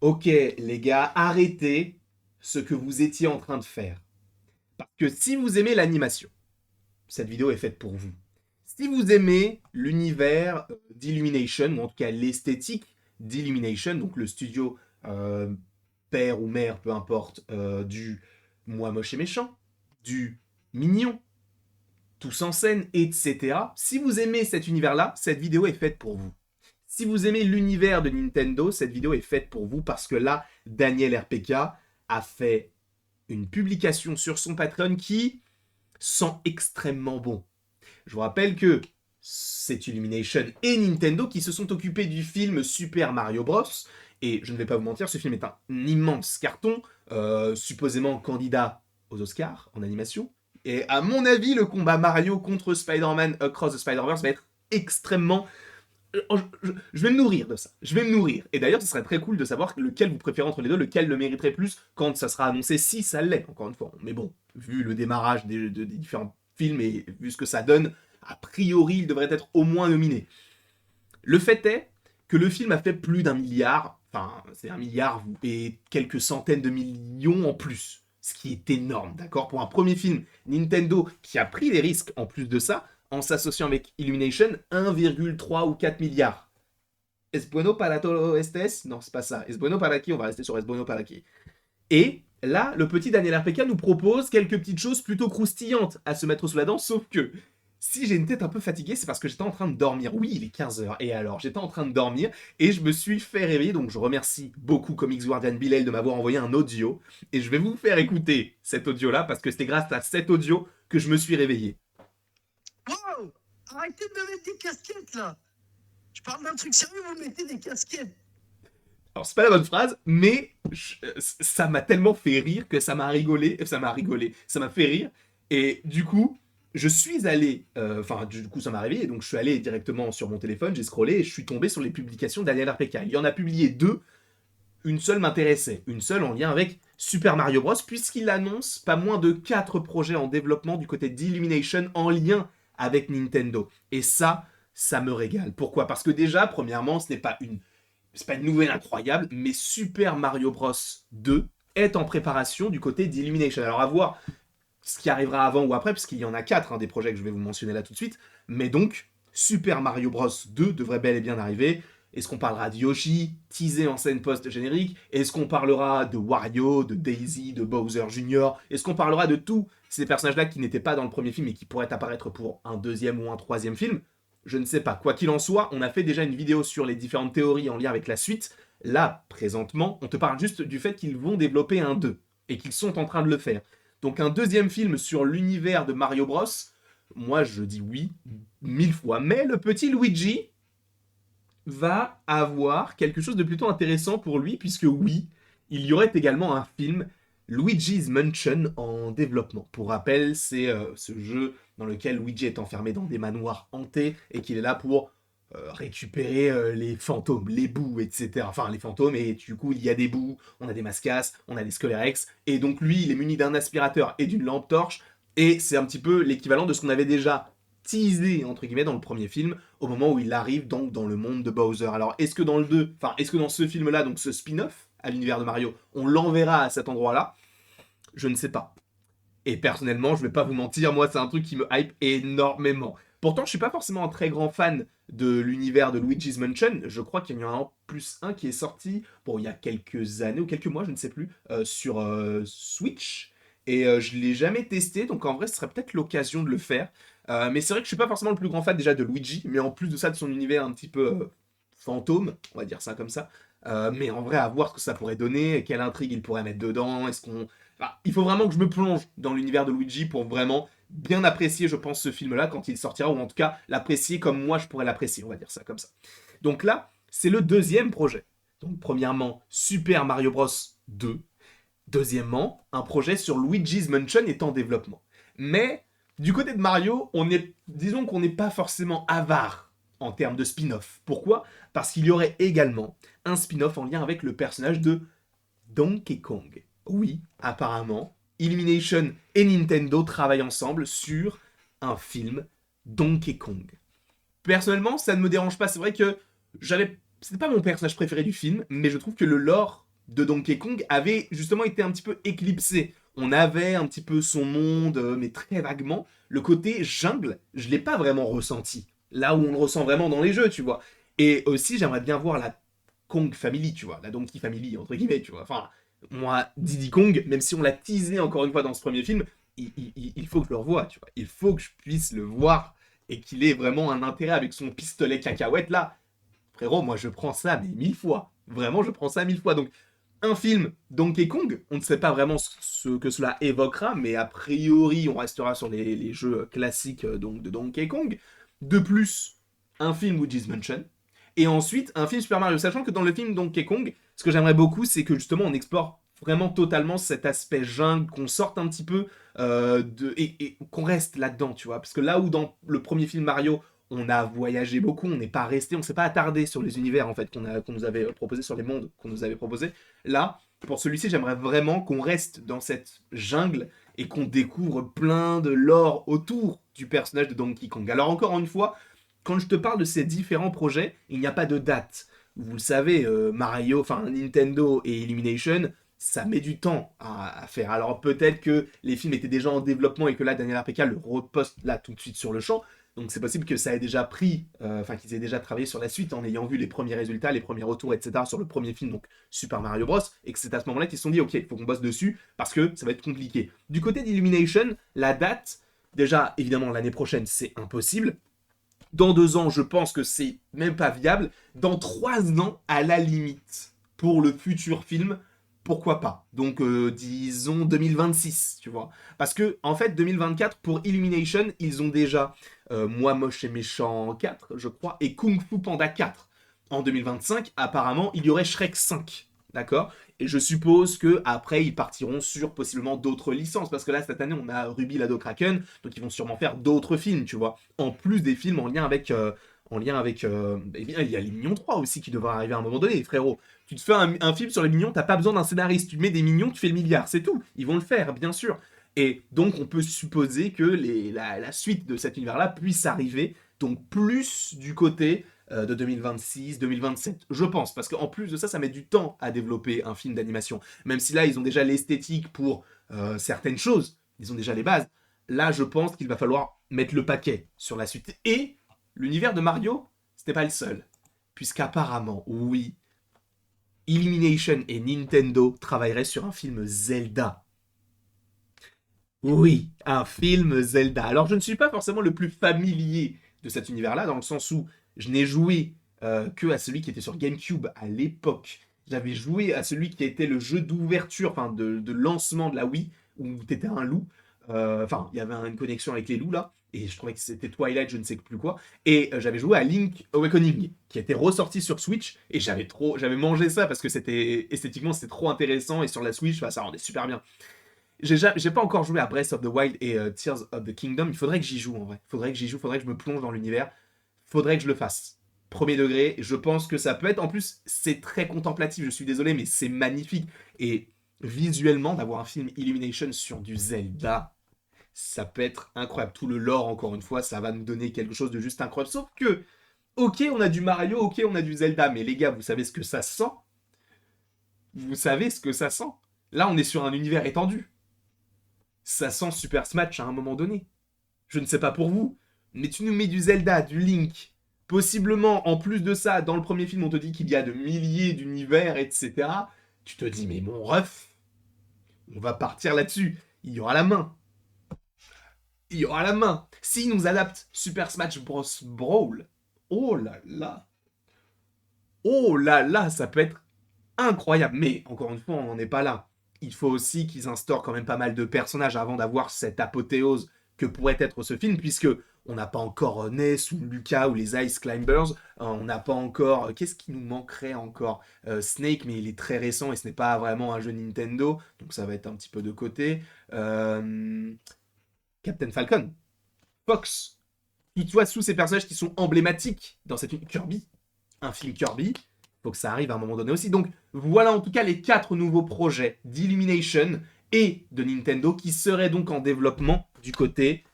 Ok, les gars, arrêtez ce que vous étiez en train de faire. Parce que si vous aimez l'animation, cette vidéo est faite pour vous. Si vous aimez l'univers d'Illumination, ou en tout cas l'esthétique d'Illumination, donc le studio euh, père ou mère, peu importe, du moi moche et méchant, du mignon, tous en scène, etc. Si vous aimez cet univers-là, cette vidéo est faite pour vous. Si vous aimez l'univers de Nintendo, cette vidéo est faite pour vous parce que là, Daniel RPK a fait une publication sur son Patreon qui sent extrêmement bon. Je vous rappelle que c'est Illumination et Nintendo qui se sont occupés du film Super Mario Bros. Et je ne vais pas vous mentir, ce film est un immense carton, supposément candidat aux Oscars en animation. Et à mon avis, le combat Mario contre Spider-Man Across the Spider-Verse va être extrêmement je vais me nourrir de ça. Je vais me nourrir. Et d'ailleurs, ce serait très cool de savoir lequel vous préférez entre les deux, lequel le mériterait plus quand ça sera annoncé, si ça l'est, encore une fois. Mais bon, vu le démarrage des différents films et vu ce que ça donne, a priori, il devrait être au moins nominé. Le fait est que le film a fait plus d'un milliard, enfin, c'est 1 milliard et quelques centaines de millions en plus. Ce qui est énorme, d'accord? Pour un premier film, Nintendo qui a pris des risques en plus de ça, en s'associant avec Illumination, 1,3 ou 4 milliards. Es bueno para todo estes? Non, c'est pas ça. Es bueno para qui? On va rester sur Es bueno para qui. Et là, le petit Daniel RPK nous propose quelques petites choses plutôt croustillantes à se mettre sous la dent, sauf que si j'ai une tête un peu fatiguée, c'est parce que j'étais en train de dormir. Oui, il est 15h, et alors, j'étais en train de dormir, et je me suis fait réveiller, donc je remercie beaucoup Comics Guardian Bilal de m'avoir envoyé un audio, et je vais vous faire écouter cet audio-là, parce que c'était grâce à cet audio que je me suis réveillé. Wow! Arrêtez de me mettre des casquettes là! Je parle d'un truc sérieux, vous mettez des casquettes! Alors, c'est pas la bonne phrase, mais ça m'a tellement fait rire que ça m'a ça m'a fait rire, et du coup, je suis allé, enfin, du coup, ça m'a réveillé, donc je suis allé directement sur mon téléphone, j'ai scrollé, et je suis tombé sur les publications d'Daniel RPK. Il y en a publié deux, une seule m'intéressait, une seule en lien avec Super Mario Bros, puisqu'il annonce pas moins de 4 projets en développement du côté d'Illumination en lien avec Nintendo. Et ça me régale. Pourquoi? Parce que déjà, premièrement, c'est pas une nouvelle incroyable, mais Super Mario Bros 2 est en préparation du côté d'Illumination. Alors à voir ce qui arrivera avant ou après, puisqu'il y en a 4 des projets que je vais vous mentionner là tout de suite. Mais donc, Super Mario Bros 2 devrait bel et bien arriver. Est-ce qu'on parlera de Yoshi, teasé en scène post-générique? Est-ce qu'on parlera de Wario, de Daisy, de Bowser Jr.? Est-ce qu'on parlera de tous ces personnages-là qui n'étaient pas dans le premier film et qui pourraient apparaître pour un deuxième ou un troisième film? Je ne sais pas. Quoi qu'il en soit, on a fait déjà une vidéo sur les différentes théories en lien avec la suite. Là, présentement, on te parle juste du fait qu'ils vont développer un 2 et qu'ils sont en train de le faire. Donc un deuxième film sur l'univers de Mario Bros, moi je dis oui, 1000 fois. Mais le petit Luigi va avoir quelque chose de plutôt intéressant pour lui, puisque oui, il y aurait également un film Luigi's Mansion en développement. Pour rappel, c'est ce jeu dans lequel Luigi est enfermé dans des manoirs hantés et qu'il est là pour récupérer les fantômes, les bouts, etc. Enfin, les fantômes, et du coup, il y a des bouts, on a des mascasses, on a des Scalerex, et donc lui, il est muni d'un aspirateur et d'une lampe torche, et c'est un petit peu l'équivalent de ce qu'on avait déjà teasé, entre guillemets, dans le premier film, au moment où il arrive donc dans le monde de Bowser. Alors, est-ce que dans le 2, enfin, est-ce que dans ce film-là, donc ce spin-off à l'univers de Mario, on l'enverra à cet endroit-là? Je ne sais pas. Et personnellement, je vais pas vous mentir, moi c'est un truc qui me hype énormément. Pourtant, je suis pas forcément un très grand fan de l'univers de Luigi's Mansion. Je crois qu'il y en a un plus un qui est sorti, bon, il y a quelques années ou quelques mois, je ne sais plus, sur Switch. Et je l'ai jamais testé, donc en vrai, ce serait peut-être l'occasion de le faire. Mais c'est vrai que je suis pas forcément le plus grand fan déjà de Luigi, mais en plus de ça, de son univers un petit peu fantôme, on va dire ça comme ça. Mais en vrai, à voir ce que ça pourrait donner, quelle intrigue il pourrait mettre dedans, est-ce qu'on enfin, il faut vraiment que je me plonge dans l'univers de Luigi pour vraiment bien apprécier, je pense, ce film-là quand il sortira, ou en tout cas l'apprécier comme moi je pourrais l'apprécier, on va dire ça comme ça. Donc là, c'est le deuxième projet. Donc premièrement, Super Mario Bros 2. Deuxièmement, un projet sur Luigi's Mansion est en développement. Mais du côté de Mario, disons qu'on n'est pas forcément avare en termes de spin-off. Pourquoi? Parce qu'il y aurait également un spin-off en lien avec le personnage de Donkey Kong. Oui, apparemment, Illumination et Nintendo travaillent ensemble sur un film Donkey Kong. Personnellement, ça ne me dérange pas. C'est vrai que c'était pas mon personnage préféré du film, mais je trouve que le lore de Donkey Kong avait justement été un petit peu éclipsé. On avait un petit peu son monde, mais très vaguement. Le côté jungle, je l'ai pas vraiment ressenti. Là où on le ressent vraiment dans les jeux, tu vois. Et aussi, j'aimerais bien voir la Kong Family, tu vois. La Donkey Family, entre guillemets, tu vois. Enfin, moi, Diddy Kong, même si on l'a teasé encore une fois dans ce premier film, il faut que je le revoie, tu vois. Il faut que je puisse le voir et qu'il ait vraiment un intérêt avec son pistolet cacahuète là. Frérot, moi je prends ça mais 1000 fois. Vraiment, je prends ça 1000 fois. Donc, un film Donkey Kong, on ne sait pas vraiment ce que cela évoquera, mais a priori, on restera sur les jeux classiques donc, de Donkey Kong. De plus, un film Luigi's Mansion. Et ensuite, un film Super Mario. Sachant que dans le film Donkey Kong, ce que j'aimerais beaucoup, c'est que justement, on explore vraiment totalement cet aspect jungle, qu'on sorte un petit peu et qu'on reste là-dedans, tu vois. Parce que là où dans le premier film Mario, on a voyagé beaucoup, on n'est pas resté, on s'est pas attardé sur les univers en fait qu'on nous avait proposé, sur les mondes qu'on nous avait proposé. Là, pour celui-ci, j'aimerais vraiment qu'on reste dans cette jungle et qu'on découvre plein de lore autour du personnage de Donkey Kong. Alors encore une fois, quand je te parle de ces différents projets, il n'y a pas de date. Vous le savez, Mario, enfin Nintendo et Illumination, ça met du temps à faire. Alors peut-être que les films étaient déjà en développement et que là, Daniel RPK le reposte là tout de suite sur le champ. Donc c'est possible que ça ait déjà pris, enfin qu'ils aient déjà travaillé sur la suite en ayant vu les premiers résultats, les premiers retours, etc. sur le premier film, donc Super Mario Bros. Et que c'est à ce moment-là qu'ils se sont dit, ok, il faut qu'on bosse dessus parce que ça va être compliqué. Du côté d'Illumination, la date, déjà évidemment l'année prochaine, c'est impossible. Dans 2 ans, je pense que c'est même pas viable. Dans 3 ans, à la limite, pour le futur film, pourquoi pas. Donc, disons 2026, tu vois. Parce que, en fait, 2024, pour Illumination, ils ont déjà Moi Moche et Méchant 4, je crois, et Kung Fu Panda 4. En 2025, apparemment, il y aurait Shrek 5. D'accord. Et je suppose que après ils partiront sur possiblement d'autres licences. Parce que là, cette année, on a Ruby Lado Kraken. Donc, ils vont sûrement faire d'autres films, tu vois. En plus des films en lien avec. Eh bien, il y a les Mignons 3 aussi qui devraient arriver à un moment donné, frérot. Tu te fais un film sur les Mignons, t'as pas besoin d'un scénariste. Tu mets des Mignons, tu fais le milliard, c'est tout. Ils vont le faire, bien sûr. Et donc, on peut supposer que la suite de cet univers-là puisse arriver. Donc, plus du côté de 2026, 2027, je pense. Parce qu'en plus de ça, ça met du temps à développer un film d'animation. Même si là, ils ont déjà l'esthétique pour certaines choses. Ils ont déjà les bases. Là, je pense qu'il va falloir mettre le paquet sur la suite. Et l'univers de Mario, c'était pas le seul. Puisqu'apparemment, oui, Illumination et Nintendo travailleraient sur un film Zelda. Oui, un film Zelda. Alors, je ne suis pas forcément le plus familier de cet univers-là, dans le sens où je n'ai joué que à celui qui était sur GameCube à l'époque. J'avais joué à celui qui était le jeu d'ouverture, enfin de lancement de la Wii, où tu étais un loup. Enfin, il y avait une connexion avec les loups là, et je trouvais que c'était Twilight, je ne sais plus quoi. Et j'avais joué à Link Awakening, qui était ressorti sur Switch, et j'avais mangé ça parce que esthétiquement c'était trop intéressant, et sur la Switch, bah, ça rendait super bien. J'ai pas encore joué à Breath of the Wild et Tears of the Kingdom. Il faudrait que j'y joue en vrai. Faudrait que j'y joue, faudrait que je me plonge dans l'univers. Faudrait que je le fasse. Premier degré, je pense que ça peut être. En plus, c'est très contemplatif, je suis désolé, mais c'est magnifique. Et visuellement, d'avoir un film Illumination sur du Zelda, ça peut être incroyable. Tout le lore, encore une fois, ça va nous donner quelque chose de juste incroyable. Sauf que, ok, on a du Mario, ok, on a du Zelda, mais les gars, vous savez ce que ça sent? Vous savez ce que ça sent? Là, on est sur un univers étendu. Ça sent Super Smash à un moment donné. Je ne sais pas pour vous, mais tu nous mets du Zelda, du Link. Possiblement, en plus de ça, dans le premier film, on te dit qu'il y a de milliers d'univers, etc. Tu te dis, mais mon ref, on va partir là-dessus. Il y aura la main. Il y aura la main. S'ils nous adaptent Super Smash Bros. Brawl, oh là là. Oh là là, ça peut être incroyable. Mais, encore une fois, on n'en est pas là. Il faut aussi qu'ils instaurent quand même pas mal de personnages avant d'avoir cette apothéose que pourrait être ce film, puisque on n'a pas encore Ness ou Lucas ou les Ice Climbers, on n'a pas encore... Qu'est-ce qui nous manquerait encore? Snake, mais il est très récent et ce n'est pas vraiment un jeu Nintendo, donc ça va être un petit peu de côté. Captain Falcon, Fox, qui soit sous ces personnages qui sont emblématiques dans cette... Kirby, un film Kirby, faut que ça arrive à un moment donné aussi. Donc voilà en tout cas les 4 nouveaux projets d'Illumination et de Nintendo qui seraient donc en développement du côté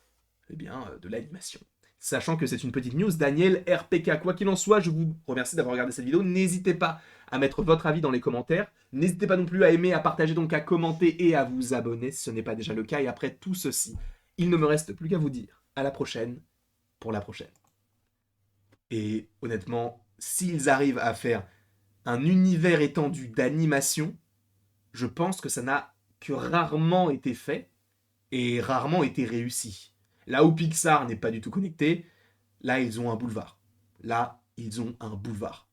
de l'animation. Sachant que c'est une petite news, Daniel RPK. Quoi qu'il en soit, je vous remercie d'avoir regardé cette vidéo. N'hésitez pas à mettre votre avis dans les commentaires. N'hésitez pas non plus à aimer, à partager, donc à commenter et à vous abonner si ce n'est pas déjà le cas. Et après tout ceci, il ne me reste plus qu'à vous dire à la prochaine pour la prochaine. Et honnêtement, s'ils arrivent à faire un univers étendu d'animation, je pense que ça n'a que rarement été fait et rarement été réussi. Là où Pixar n'est pas du tout connecté, là ils ont un boulevard. Là, ils ont un boulevard.